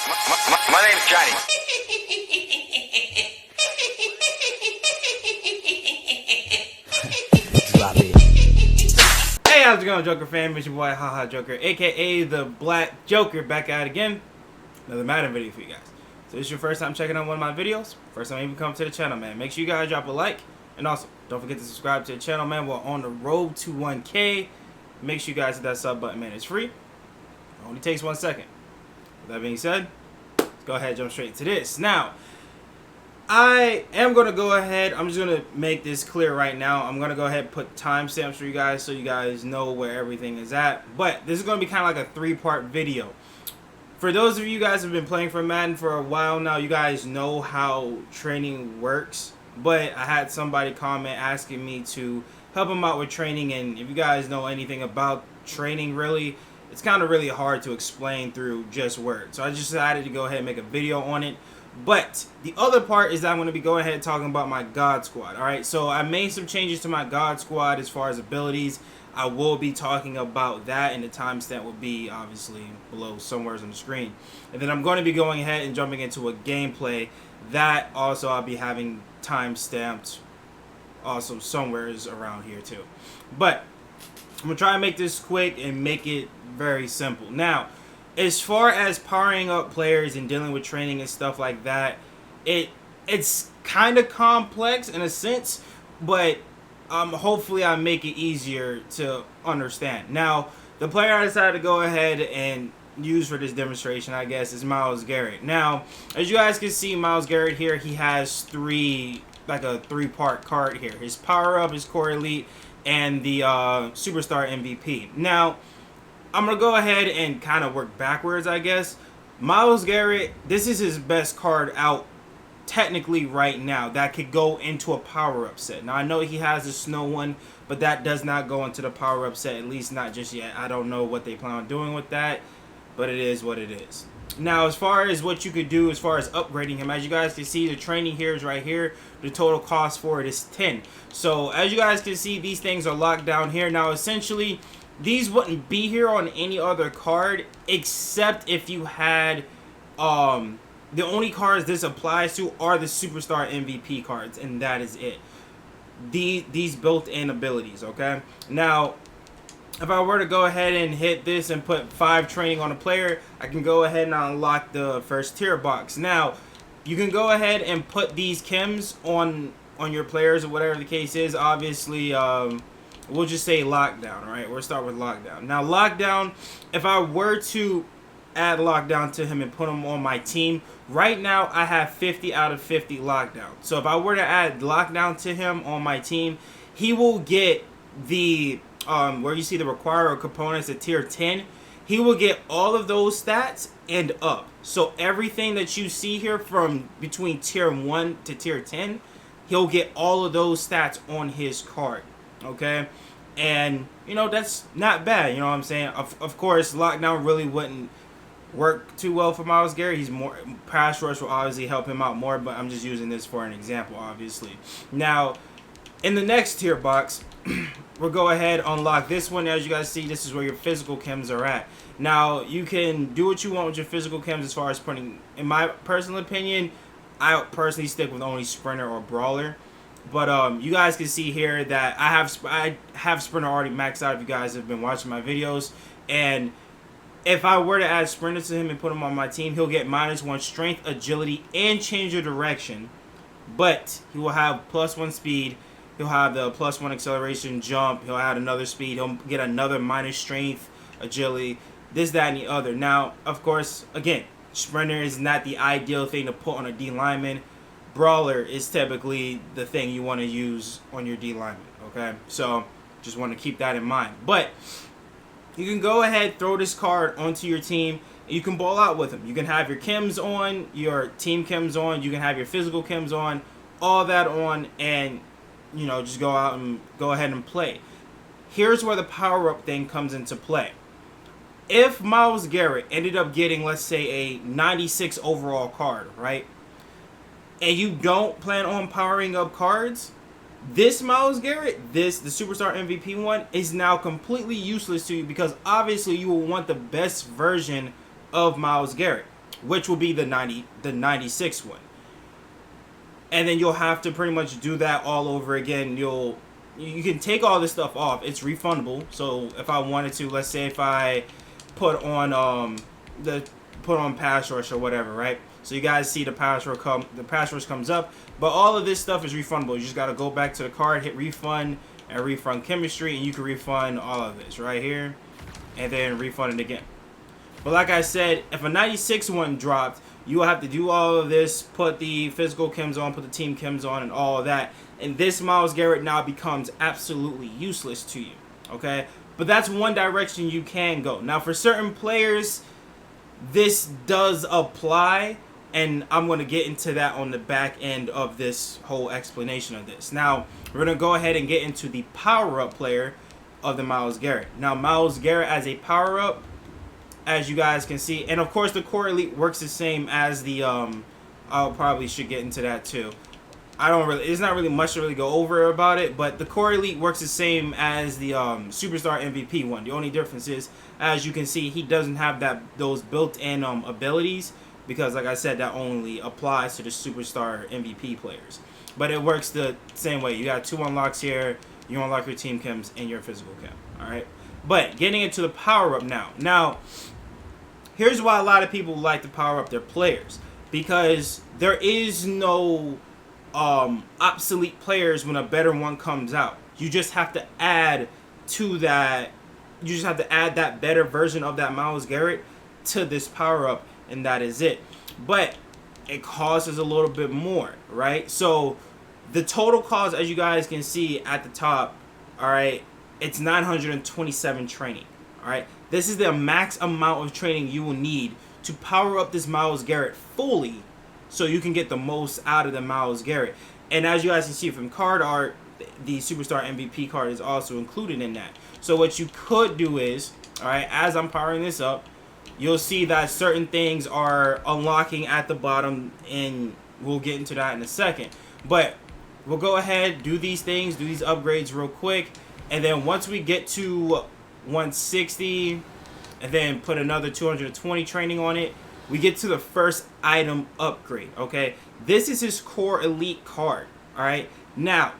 My name's Johnny. Drop it. Hey, how's it going, Joker fam? It's your boy, Haha Joker, aka the Black Joker, back at it again. Another Madden video for you guys. So this is your first time checking out one of my videos. First time even come to the channel, man. Make sure you guys drop a like. And also, don't forget to subscribe to the channel, man. We're on the road to 1K. Make sure you guys hit that sub button, man. It's free. It only takes 1 second. With that being said, let's go ahead and jump straight to this. Now, I am going to go ahead. I'm just going to make this clear right now. I'm going to go ahead and put timestamps for you guys so you guys know where everything is at. But this is going to be kind of like a 3-part video. For those of you guys who have been playing for Madden for a while now, you guys know how training works. But I had somebody comment asking me to help them out with training. And if you guys know anything about training, really, it's kind of really hard to explain through just words. So I just decided to go ahead and make a video on it. But the other part is that I'm going to be going ahead and talking about my God Squad. Alright, so I made some changes to my God Squad as far as abilities. I will be talking about that, and the timestamp will be obviously below somewhere on the screen. And then I'm going to be going ahead and jumping into a gameplay. That also I'll be having timestamped also somewhere around here too. But I'm going to try and make this quick and make it very simple. Now, as far as powering up players and dealing with training and stuff like that, it's kind of complex in a sense, but hopefully I make it easier to understand. Now, the player I decided to go ahead and use for this demonstration, I guess, is Myles Garrett. Now, as you guys can see, Myles Garrett here, he has like a 3-part card here. His power up, his core elite, and the superstar MVP. Now, I'm going to go ahead and kind of work backwards, I guess. Myles Garrett, this is his best card out technically right now that could go into a power-up set. Now, I know he has a snow one, but that does not go into the power-up set, at least not just yet. I don't know what they plan on doing with that, but it is what it is. Now, as far as what you could do as far as upgrading him, as you guys can see, the training here is right here. The total cost for it is 10. So, as you guys can see, these things are locked down here. Now, essentially, these wouldn't be here on any other card except if you had the only cards this applies to are the superstar MVP cards, and that is it. These built-in abilities, okay? Now, if I were to go ahead and hit this and put 5 training on a player, I can go ahead and unlock the first tier box. Now, you can go ahead and put these chems on your players or whatever the case is. Obviously, we'll just say lockdown, right? We'll start with lockdown. Now, lockdown, if I were to add lockdown to him and put him on my team, right now I have 50 out of 50 lockdown. So if I were to add lockdown to him on my team, he will get the where you see the required components at tier 10, he will get all of those stats and up. So everything that you see here from between tier 1 to tier 10, he'll get all of those stats on his card. Okay, and you know, that's not bad, you know what I'm saying. Of course, lockdown really wouldn't work too well for Myles Garrett. He's more pass rush will obviously help him out more, but I'm just using this for an example, obviously. Now, in the next tier box, we'll go ahead unlock this one. As you guys see, this is where your physical chems are at. Now, you can do what you want with your physical chems as far as putting, in my personal opinion, I personally stick with only sprinter or brawler. But you guys can see here that I have sprinter already maxed out if you guys have been watching my videos. And if I were to add sprinter to him and put him on my team, he'll get -1 strength, agility, and change of direction. But he will have +1 speed. He'll have the +1 acceleration, jump. He'll add another speed. He'll get another -strength, agility, this, that, and the other. Now, of course, again, sprinter is not the ideal thing to put on a D lineman. Brawler is typically the thing you want to use on your D lineman, okay? So, just want to keep that in mind. But you can go ahead, throw this card onto your team, and you can ball out with them. You can have your chems on, your team chems on, you can have your physical chems on, all that on, and, you know, just go out and go ahead and play. Here's where the power-up thing comes into play. If Myles Garrett ended up getting, let's say, a 96 overall card, right? And you don't plan on powering up cards, this Myles Garrett, the Superstar MVP one, is now completely useless to you because obviously you will want the best version of Myles Garrett. which will be the 96 one. And then you'll have to pretty much do that all over again. You can take all this stuff off. It's refundable. So if I wanted to, let's say if I put on pass rush or whatever, right? So you guys see the pass rush comes up, but all of this stuff is refundable. You just got to go back to the card, hit refund, and refund chemistry, and you can refund all of this right here, and then refund it again. But like I said, if a 96 one dropped, you will have to do all of this, put the physical chems on, put the team chems on, and all of that. And this Myles Garrett now becomes absolutely useless to you, okay? But that's one direction you can go. Now, for certain players, this does apply, and I'm going to get into that on the back end of this whole explanation of this. Now, we're going to go ahead and get into the power-up player of the Myles Garrett. Now, Myles Garrett as a power-up, as you guys can see, and of course the Core Elite works the same as the I'll probably should get into that too. It's not really much to really go over about it, but the Core Elite works the same as the Superstar MVP one. The only difference is, as you can see, he doesn't have those built-in abilities, because like I said, that only applies to the Superstar MVP players. But it works the same way. You got 2 unlocks here. You unlock your team chems and your physical chem. Alright? But getting into the power-up now. Now, here's why a lot of people like to power up their players. Because there is no obsolete players when a better one comes out. You just have to add to that. You just have to add that better version of that Myles Garrett to this power-up, and that is it. But it costs a little bit more, right? So the total cost, as you guys can see at the top, alright, it's 927 training. Alright, this is the max amount of training you will need to power up this Myles Garrett fully, so you can get the most out of the Myles Garrett. And as you guys can see from card art, the Superstar MVP card is also included in that. So what you could do is, alright, as I'm powering this up, you'll see that certain things are unlocking at the bottom, and we'll get into that in a second. But we'll go ahead, do these things, do these upgrades real quick, and then once we get to 160, and then put another 220 training on it, we get to the first item upgrade, okay? This is his Core Elite card, alright? Now,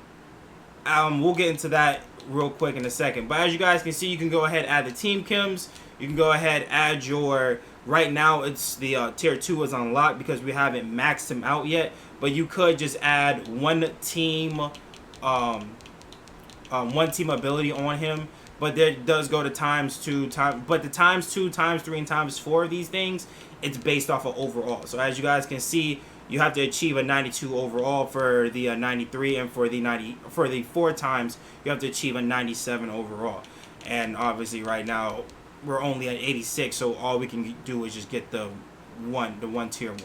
we'll get into that real quick in a second. But as you guys can see, you can go ahead and add the team chems. You can go ahead add your, right now it's the tier 2 is unlocked because we haven't maxed him out yet. But you could just add one team ability on him. But there does go to ×2, but the ×2, ×3, and ×4 of these things, it's based off of overall. So as you guys can see, you have to achieve a 92 overall for the 93, and for the 4 times, you have to achieve a 97 overall. And obviously right now we're only at 86, so all we can do is just get the one tier 1.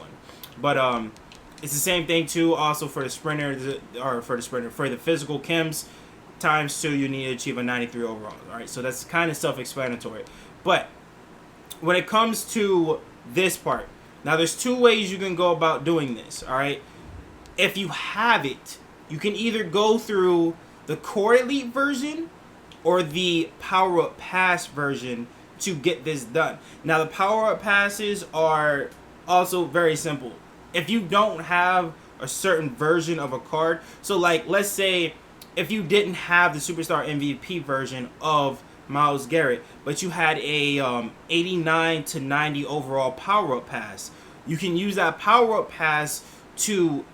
But it's the same thing too. Also for the for the physical chems, ×2, you need to achieve a 93 overall. Alright, so that's kind of self-explanatory. But when it comes to this part, now there's 2 ways you can go about doing this. Alright, if you have it, you can either go through the Core Elite version or the Power Up Pass version to get this done. Now the Power Up Passes are also very simple. If you don't have a certain version of a card, so like let's say if you didn't have the Superstar MVP version of Myles Garrett, but you had a 89 to 90 overall power-up pass, you can use that power-up pass to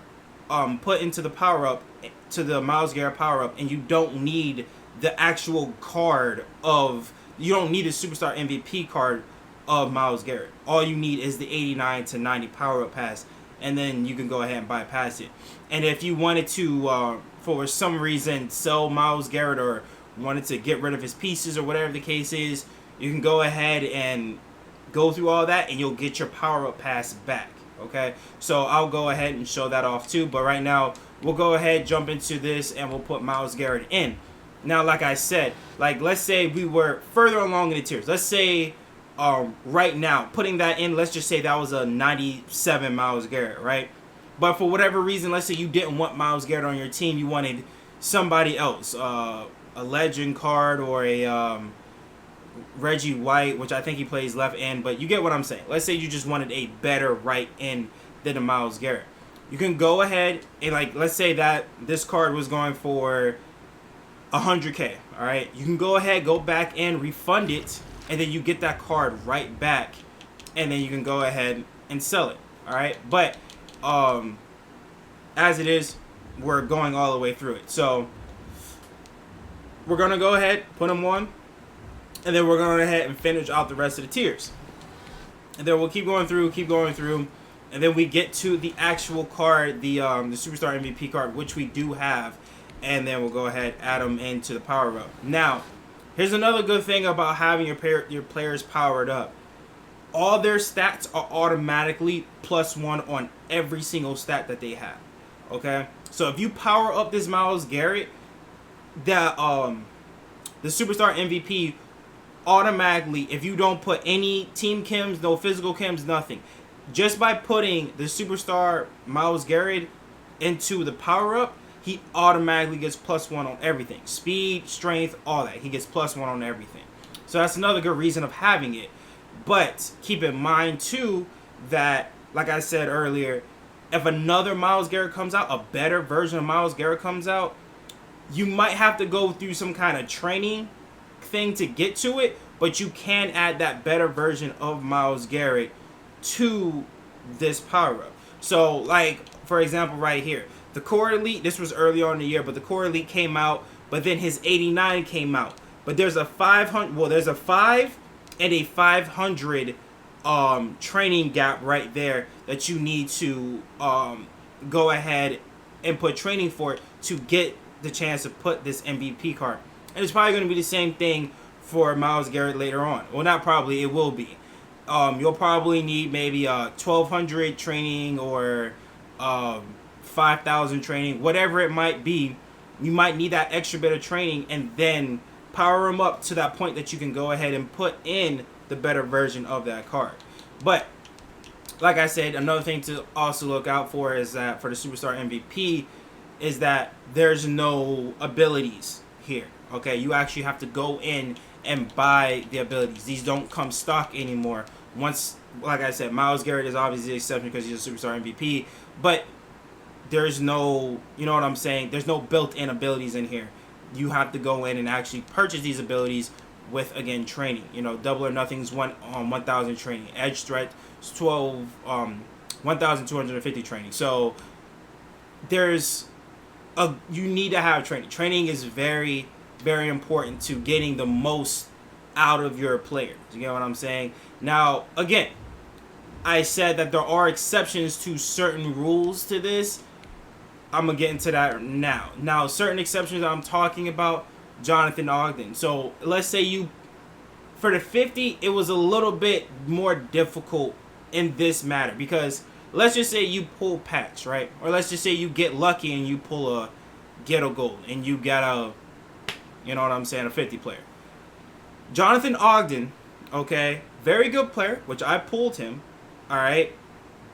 put into the power-up, to the Myles Garrett power-up, and you don't need the actual card of, you don't need a Superstar MVP card of Myles Garrett. All you need is the 89 to 90 power-up pass, and then you can go ahead and bypass it. And if you wanted to, for some reason, sell Myles Garrett or wanted to get rid of his pieces or whatever the case is, you can go ahead and go through all that and you'll get your power-up pass back, okay? So I'll go ahead and show that off too, but right now we'll go ahead, jump into this, and we'll put Myles Garrett in. Now, like I said, like let's say we were further along in the tiers. Let's say right now, putting that in, let's just say that was a 97 Myles Garrett, right? But for whatever reason, let's say you didn't want Myles Garrett on your team, you wanted somebody else, a legend card or a Reggie White, which I think he plays left end, but you get what I'm saying. Let's say you just wanted a better right end than a Myles Garrett. You can go ahead and, like, let's say that this card was going for 100K, all right? You can go ahead, go back and refund it, and then you get that card right back, and then you can go ahead and sell it, all right? But as it is, we're going all the way through it. So we're going to go ahead, put them on, and then we're going to go ahead and finish out the rest of the tiers. And then we'll keep going through, and then we get to the actual card, the Superstar MVP card, which we do have, and then we'll go ahead add them into the power up. Now, here's another good thing about having your players powered up. All their stats are automatically +1 on every single stat that they have. Okay, so if you power up this Myles Garrett, the Superstar MVP automatically, if you don't put any team chems, no physical chems, nothing, just by putting the Superstar Myles Garrett into the power up, he automatically gets +1 on everything. Speed, strength, all that. He gets +1 on everything. So that's another good reason of having it. But keep in mind too that, like I said earlier, if another Myles Garrett comes out, a better version of Myles Garrett comes out, you might have to go through some kind of training thing to get to it, but you can add that better version of Myles Garrett to this power up. So, like, for example, right here, the Core Elite, this was early on in the year, but the Core Elite came out, but then his 89 came out. But there's a 500, well, there's a 5 and a 500 training gap right there that you need to go ahead and put training for it to get the chance to put this MVP card. And it's probably going to be the same thing for Myles Garrett later on. Well, not probably, it will be. You'll probably need maybe 1,200 training or 5,000 training, whatever it might be. You might need that extra bit of training and then power them up to that point that you can go ahead and put in the better version of that card. But like I said, another thing to also look out for is that for the Superstar MVP is that there's no abilities here. Okay, you actually have to go in and buy the abilities. These don't come stock anymore. Once, like I said, Myles Garrett is obviously the exception because he's a Superstar MVP, but there's no, you know what I'm saying? There's no built-in abilities in here. You have to go in and actually purchase these abilities with, again, training. You know, Double or Nothing's 1,000 training. Edge Threat 1,250 training. So there's you need to have training. Training is very, very important to getting the most out of your players. You get what I'm saying? Now, again, I said that there are exceptions to certain rules to this. I'm going to get into that now. Now, certain exceptions I'm talking about, Jonathan Ogden. So, let's say you, for the 50, it was a little bit more difficult in this matter. Because, let's just say you pull packs, right? Or let's just say you get lucky and you pull a Ghetto Gold. And you got a, you know what I'm saying, a 50 player. Jonathan Ogden, okay, very good player, which I pulled him, alright?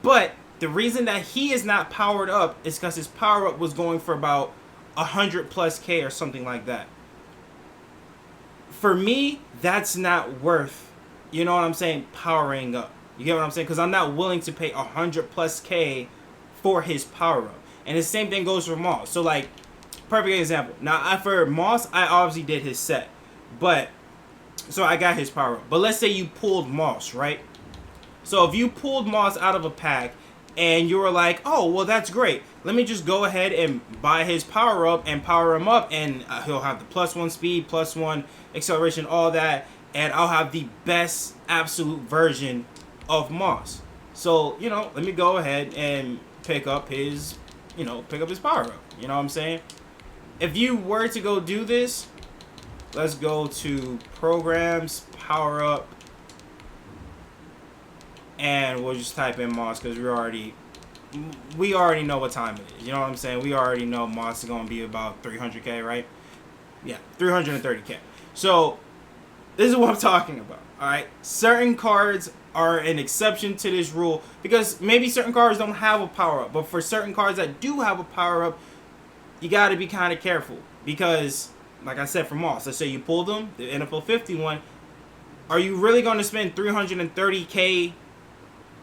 But the reason that he is not powered up is because his power up was going for about 100+K or something like that. For me, that's not worth, you know what I'm saying, powering up. You get what I'm saying? Because I'm not willing to pay 100+K for his power up. And the same thing goes for Moss. So, like, perfect example. Now, for Moss, I obviously did his set. But, so I got his power up. But let's say you pulled Moss, right? So if you pulled Moss out of a pack and you were like, oh, well, that's great. Let me just go ahead and buy his power up and power him up. And he'll have the +1 speed, +1 acceleration, all that. And I'll have the best absolute version of Moss. So, you know, let me go ahead and pick up his, power up. You know what I'm saying? If you were to go do this, let's go to Programs, Power Up, and we'll just type in Moss because we already know what time it is. You know what I'm saying? We already know Moss is going to be about 300K, right? Yeah, 330K. So, this is what I'm talking about, alright? Certain cards are an exception to this rule because maybe certain cards don't have a power-up, but for certain cards that do have a power-up, you got to be kind of careful because, like I said, for Moss, let's say you pulled them, the NFL 50 one, are you really going to spend 330K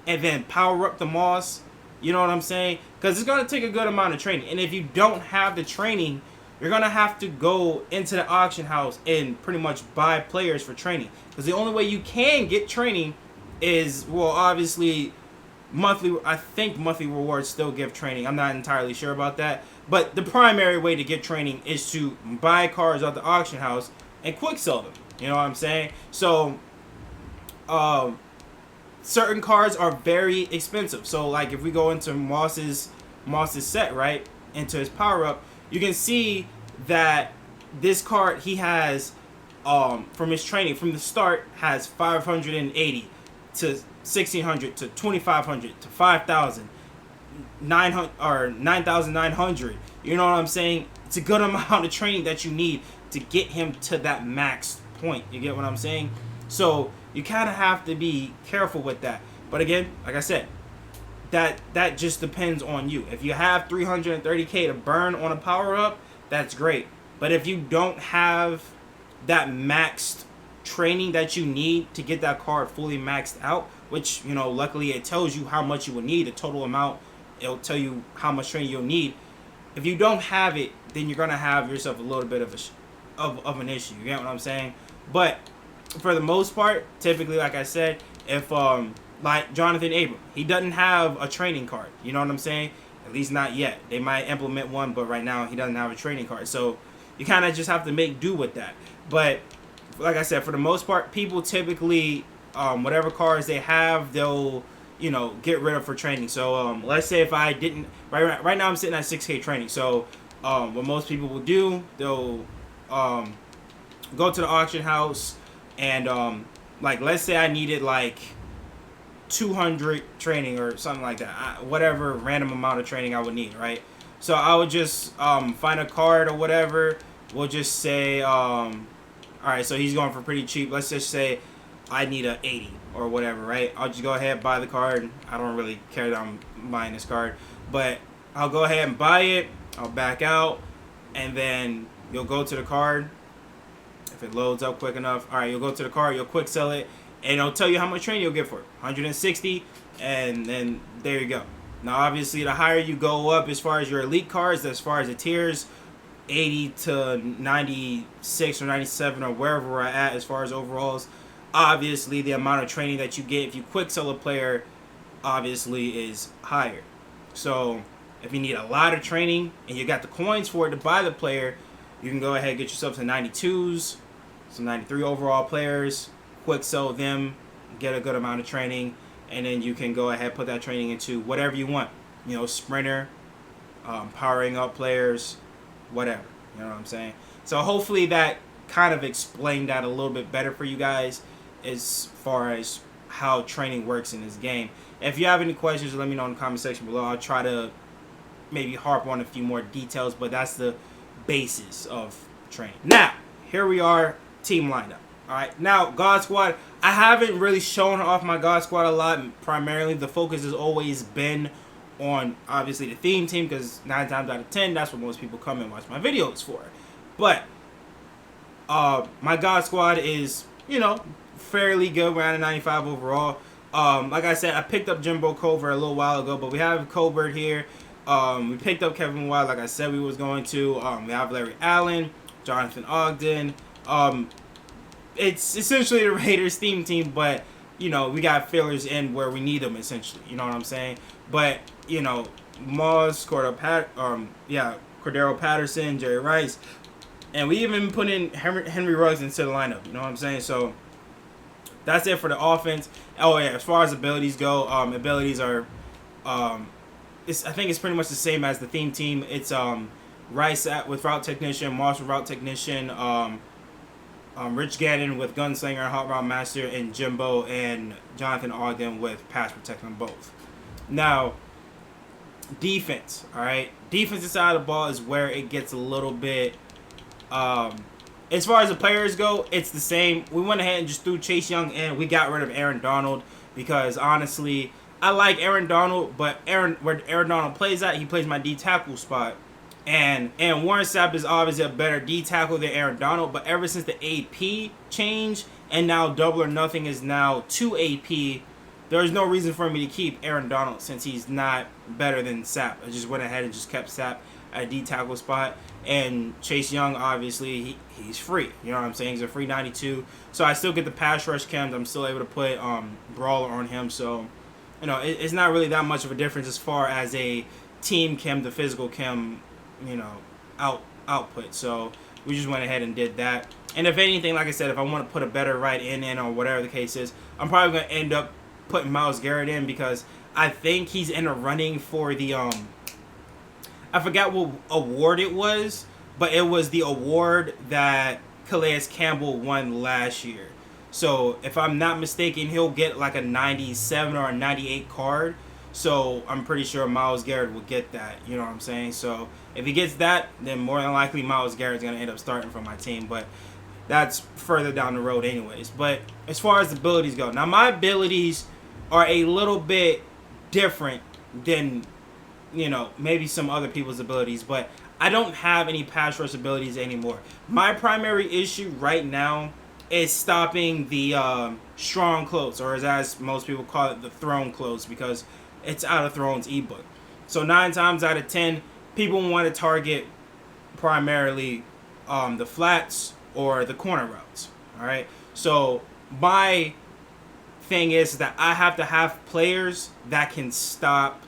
and then power up the Moss? You know what I'm saying? Because it's going to take a good amount of training. And if you don't have the training, you're going to have to go into the auction house and pretty much buy players for training. Because the only way you can get training is, well, obviously, I think monthly rewards still give training. I'm not entirely sure about that. But the primary way to get training is to buy cards at the auction house and quick sell them. You know what I'm saying? So, certain cards are very expensive. So, like, if we go into Moss's set, right, into his power-up, you can see that this card he has, from his training, from the start, has 580 to 1,600 to 2,500 to 5,000, 900 or 9,900. You know what I'm saying? It's a good amount of training that you need to get him to that max point. You get what I'm saying? So you kind of have to be careful with that. But again, like I said, that just depends on you. If you have 330K to burn on a power up, that's great. But if you don't have that maxed training that you need to get that card fully maxed out, which, you know, luckily it tells you how much you will need, the total amount, it'll tell you how much training you'll need. If you don't have it, then you're gonna have yourself a little bit of an issue. You get what I'm saying? But for the most part, typically, like I said, if like Jonathan Abram, he doesn't have a training card. You know what I'm saying? At least not yet. They might implement one, but right now he doesn't have a training card. So you kind of just have to make do with that. But like I said, for the most part, people typically, whatever cards they have, they'll, you know, get rid of for training. So let's say if I didn't, right now I'm sitting at 6K training. So what most people will do, they'll go to the auction house and like, let's say I needed like 200 training or something like that, whatever random amount of training I would need, right? So I would just find a card or whatever. We'll just say, all right, so he's going for pretty cheap. Let's just say I need a 80 or whatever, right? I'll just go ahead and buy the card. I don't really care that I'm buying this card, but I'll go ahead and buy it. I'll back out, and then you'll go to the card. If it loads up quick enough, all right, you'll go to the card, you'll quick sell it, and it'll tell you how much training you'll get for it. 160, and then there you go. Now, obviously, the higher you go up as far as your elite cards, as far as the tiers, 80 to 96 or 97 or wherever we're at as far as overalls, obviously the amount of training that you get if you quick sell a player obviously is higher. So if you need a lot of training and you got the coins for it to buy the player, you can go ahead and get yourself some 92s, some 93 overall players, quick sell them, get a good amount of training, and then you can go ahead and put that training into whatever you want. You know, sprinter, powering up players, whatever. You know what I'm saying? So hopefully that kind of explained that a little bit better for you guys as far as how training works in this game. If you have any questions, let me know in the comment section below. I'll try to maybe harp on a few more details, but that's the basis of training. Now, here we are, team lineup. Alright, now, God Squad, I haven't really shown off my God Squad a lot. Primarily, the focus has always been on, obviously, the theme team, because 9 times out of 10, that's what most people come and watch my videos for. But, my God Squad is, you know, fairly good, around a 95 overall. Like I said, I picked up Jimbo Covert a little while ago, but we have Colbert here. We picked up Kevin Wild, like I said we was going to. We have Larry Allen, Jonathan Ogden. It's essentially the Raiders theme team, but, you know, we got fillers in where we need them, essentially. You know what I'm saying? But, you know, Moss, Cordero Patterson, Jerry Rice, and we even put in Henry Ruggs into the lineup. You know what I'm saying? So that's it for the offense. Oh, yeah, as far as abilities go, abilities are, I think it's pretty much the same as the theme team. It's Rice with Route Technician, Moss with Route Technician, Rich Gannon with Gunslinger, Hot Route Master, and Jimbo and Jonathan Ogden with Pass Protection both. Now, defense, all right? Defensive side of the ball is where it gets a little bit, as far as the players go, it's the same. We went ahead and just threw Chase Young in. We got rid of Aaron Donald because, honestly, I like Aaron Donald, but where Aaron Donald plays at, he plays my D tackle spot. And Warren Sapp is obviously a better D tackle than Aaron Donald, but ever since the AP change and now double or nothing is now 2 AP, there is no reason for me to keep Aaron Donald since he's not better than Sapp. I just went ahead and just kept Sapp at a D tackle spot. And Chase Young, obviously, he's free. You know what I'm saying? He's a free 92. So I still get the pass rush chems. I'm still able to put Brawler on him. So, you know, it's not really that much of a difference as far as a team chem to physical chem, you know, output. So we just went ahead and did that. And if anything, like I said, if I want to put a better right in or whatever the case is, I'm probably going to end up putting Myles Garrett in because I think he's in a running for the I forgot what award it was, but it was the award that Calais Campbell won last year. So if I'm not mistaken, he'll get like a 97 or a 98 card. So I'm pretty sure Myles Garrett will get that. You know what I'm saying? So if he gets that, then more than likely Myles Garrett's going to end up starting for my team. But that's further down the road anyways. But as far as abilities go, now my abilities are a little bit different than, you know, maybe some other people's abilities, but I don't have any pass rush abilities anymore. My primary issue right now is stopping the strong close, or as most people call it, the thrown close, because it's out of Throne's ebook. So 9 times out of 10, people want to target primarily the flats or the corner routes. All right. So my thing is that I have to have players that can stop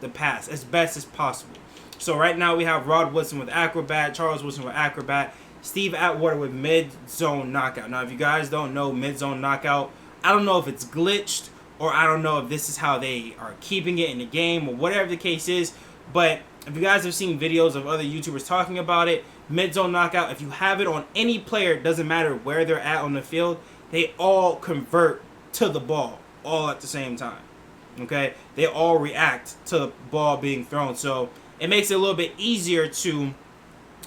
the pass as best as possible. So right now we have Rod Woodson with Acrobat, Charles Woodson with Acrobat, Steve Atwater with Mid-Zone Knockout. Now if you guys don't know Mid-Zone Knockout, I don't know if it's glitched or I don't know if this is how they are keeping it in the game or whatever the case is, but if you guys have seen videos of other YouTubers talking about it, Mid-Zone Knockout, if you have it on any player, it doesn't matter where they're at on the field, they all convert to the ball all at the same time. Okay, they all react to the ball being thrown, so it makes it a little bit easier to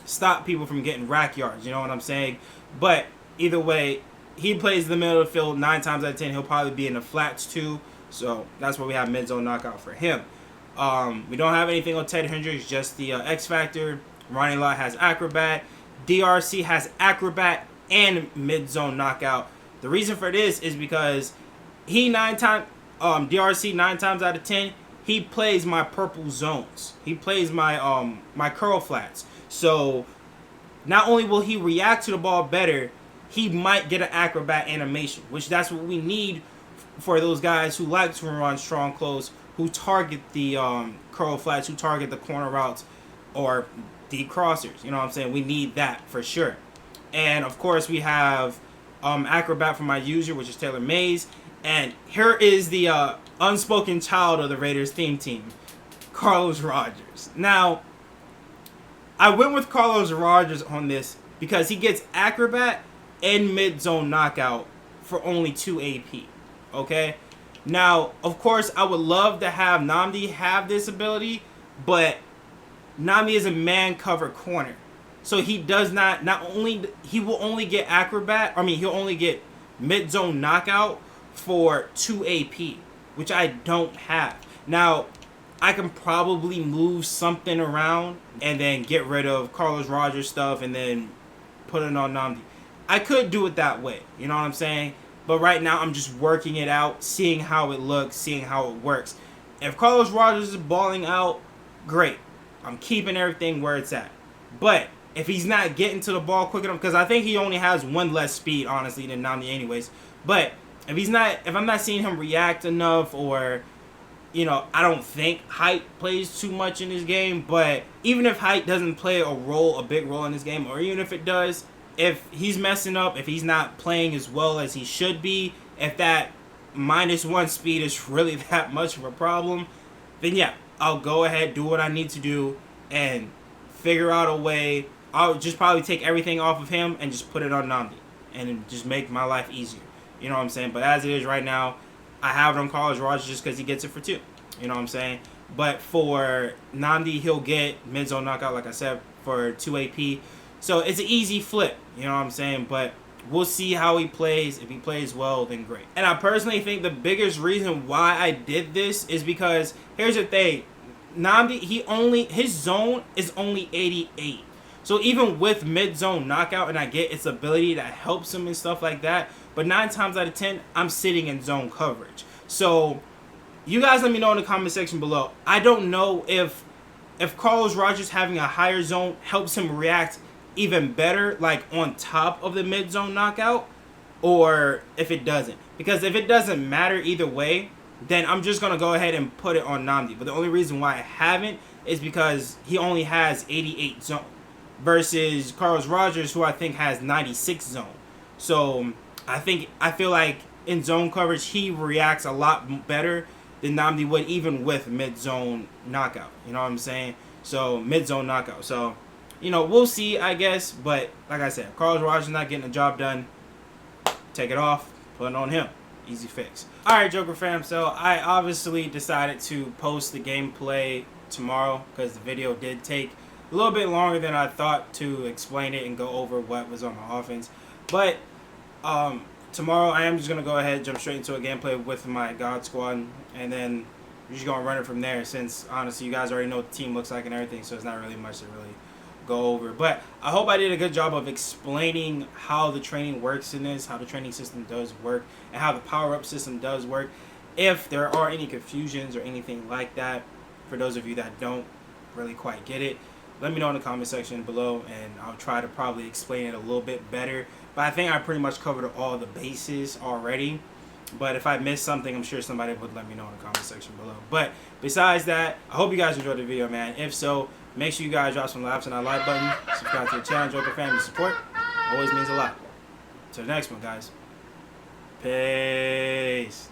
stop people from getting rack yards. You know what I'm saying? But either way, he plays the middle of the field 9 times out of 10. He'll probably be in the flats too, so that's why we have Mid-Zone Knockout for him. We don't have anything on Ted Hendricks, just the X Factor. Ronnie Lott has Acrobat. DRC has Acrobat and Mid-Zone Knockout. The reason for this is because he DRC 9 times out of 10, he plays my purple zones. He plays my my curl flats. So not only will he react to the ball better, he might get an Acrobat animation, which that's what we need for those guys who like to run strong close, who target the curl flats, who target the corner routes or deep crossers. You know what I'm saying? We need that for sure. And of course we have Acrobat for my user, which is Taylor Mays. And here is the unspoken child of the Raiders theme team, Carlos Rogers. Now, I went with Carlos Rogers on this because he gets Acrobat and Mid-Zone Knockout for only 2 AP. Okay? Now, of course, I would love to have Nnamdi have this ability, but Nnamdi is a man cover corner. So he does not only, he will only get he'll only get Mid-Zone Knockout for 2 AP, which I don't have. Now, I can probably move something around and then get rid of Carlos Rogers stuff and then put it on Nnamdi. I could do it that way, you know what I'm saying? But right now, I'm just working it out, seeing how it looks, seeing how it works. If Carlos Rogers is balling out, great. I'm keeping everything where it's at. But if he's not getting to the ball quick enough, because I think he only has 1 less speed, honestly, than Nnamdi anyways. But if I'm not seeing him react enough, or, you know, I don't think height plays too much in this game, but even if height doesn't play a big role in this game, or even if it does, if he's messing up, if he's not playing as well as he should be, if that -1 speed is really that much of a problem, then yeah, I'll go ahead, do what I need to do, and figure out a way. I'll just probably take everything off of him and just put it on Nnamdi, and just make my life easier. You know what I'm saying? But as it is right now, I have it on Carlos Rogers just because he gets it for 2. You know what I'm saying? But for Nnamdi, he'll get Mid-Zone Knockout, like I said, for 2 AP. So it's an easy flip. You know what I'm saying? But we'll see how he plays. If he plays well, then great. And I personally think the biggest reason why I did this is because, here's the thing. Nnamdi, his zone is only 88. So even with Mid-Zone Knockout, and I get its ability that helps him and stuff like that, but 9 times out of 10, I'm sitting in zone coverage. So you guys let me know in the comment section below. I don't know if Carlos Rogers having a higher zone helps him react even better, like on top of the mid zone knockout, or if it doesn't. Because if it doesn't matter either way, then I'm just going to go ahead and put it on Nnamdi. But the only reason why I haven't is because he only has 88 zone versus Carlos Rogers, who I think has 96 zone. So I feel like in zone coverage, he reacts a lot better than Nnamdi would, even with mid-zone knockout. You know what I'm saying? So, mid-zone knockout. So, you know, we'll see, I guess. But, like I said, Carlos Rogers not getting the job done. Take it off. Put it on him. Easy fix. Alright, Joker fam. So, I obviously decided to post the gameplay tomorrow because the video did take a little bit longer than I thought to explain it and go over what was on my offense. But, tomorrow, I am just going to go ahead and jump straight into a gameplay with my God Squad, and then we're just going to run it from there since, honestly, you guys already know what the team looks like and everything, so it's not really much to really go over. But I hope I did a good job of explaining how the training works in this, how the training system does work, and how the power-up system does work. If there are any confusions or anything like that, for those of you that don't really quite get it, let me know in the comment section below, and I'll try to probably explain it a little bit better. But I think I pretty much covered all the bases already. But if I missed something, I'm sure somebody would let me know in the comment section below. But besides that, I hope you guys enjoyed the video, man. If so, make sure you guys drop some laughs on that like button. Subscribe to the channel. Joker family support always means a lot. Till the next one, guys. Peace.